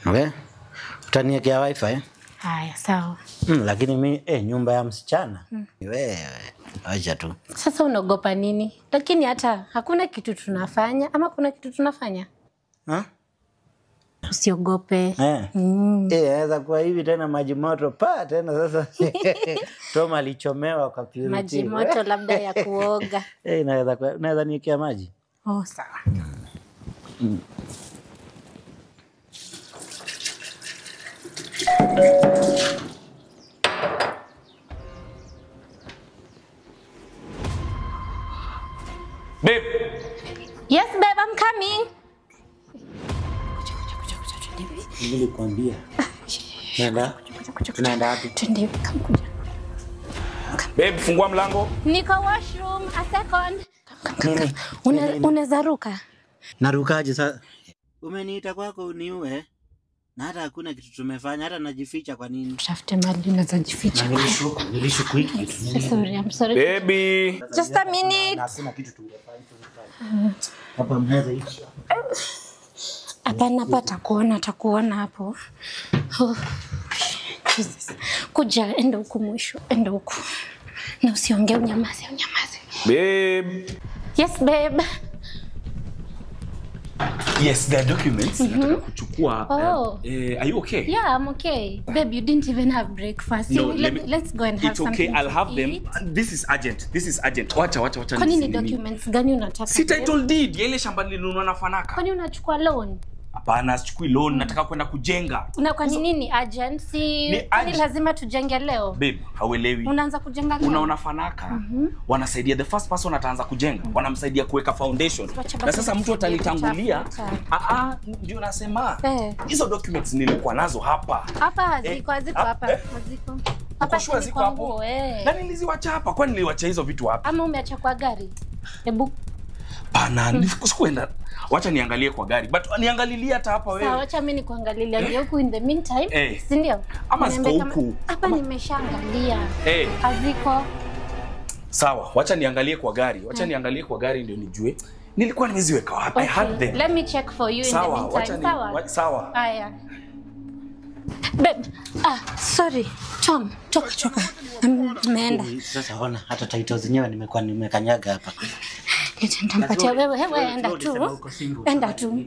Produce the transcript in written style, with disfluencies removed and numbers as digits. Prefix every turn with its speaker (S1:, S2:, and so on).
S1: We, utaniwekea wifi?
S2: Haya, sawa.
S1: Lakini mimi nyumba ya msichana. Wewe, acha tu.
S2: Sasa unaogopa nini? Lakini hata hakuna kitu tunafanya ama kuna kitu tunafanya? Usiogope.
S1: Inaweza kuwa hivi tena maji moto tena sasa. Toma alichomewa kwa purity.
S2: Maji moto labda ya kuoga.
S1: Naweza niwekea maji.
S2: Oh, sawa.
S3: Babe.
S2: Yes, babe, I'm coming.
S1: Nilikwambia. Tunaenda wapi?
S2: Twende, kuja.
S3: Babe, fungua mlango.
S2: Niko washroom, a second. Unaweza ruka?
S1: Narukaje sasa? Umeniita kwako uniue? Na hata hakuna kitu tumefanya, hata najificha kwa nini?
S2: Tafute mahali unaweza jificha.
S1: Nilishuku hiki kitu.
S2: Sorry, I'm sorry.
S3: Baby.
S2: Just a minute.
S1: Hakuna kitu tungefanya. Hapa mnaweza hichi.
S2: Hapana, atakuona hapo. Oh, Jesus. Kuja, enda huku mwisho, enda huku. Na usiongee, unyamaze.
S3: Babe.
S2: Yes, babe.
S3: Yes, the documents. Nataka kuchukua. Are you okay?
S2: Yeah, I'm okay. Babe, you didn't even have breakfast.
S3: No,
S2: let's go and have something.
S3: It's okay, I'll have them.
S2: Eat.
S3: This is urgent. Wacha.
S2: Kwani ni documents gani unataka?
S3: Si title deed, ya ile shamba nilinunua na Fanaka.
S2: Kwani unachukua loan?
S3: Hapana, sichukui loan, nataka kwenda kujenga.
S2: Na kwa nini urgent? Kwani lazima tujenge leo?
S3: Babe, hauelewi.
S2: Unaanza kujenga leo.
S3: Unaona Fanaka, wanasaidia the first person ataanza kujenga, wanamsaidia kuweka foundation. Na sasa mtu atalitangulia. Ndio nasema. Hizo documents nilikuwa nazo hapa.
S2: Hapa haziko hapa. Haziko.
S3: Hapa shua ziko hapo. Na niliziwacha hapa, kwani niliwacha hizo vitu hapa?
S2: Ama umeacha kwa gari? Hebu
S3: Pana, sikuenda. Wacha niangalie kwa gari. But niangalilia hata hapa wewe.
S2: Sawa, wacha mimi nikuangalilia huku in the meantime. Si ndio?
S3: Ama ziko huku.
S2: Hapa nimeshaangalia. Haziko.
S3: Sawa, wacha niangalie kwa gari. Ndio nijue. Nilikuwa nimeziweka wapi? I had them.
S2: Let me check for you in the meantime.
S3: Sawa.
S2: Haya. Babe, sorry. Tom, toka. Nimeenda.
S1: Sasa ona hata title zenyewe nimekanyaga hapa.
S2: Nitampatia wewe, enda tu.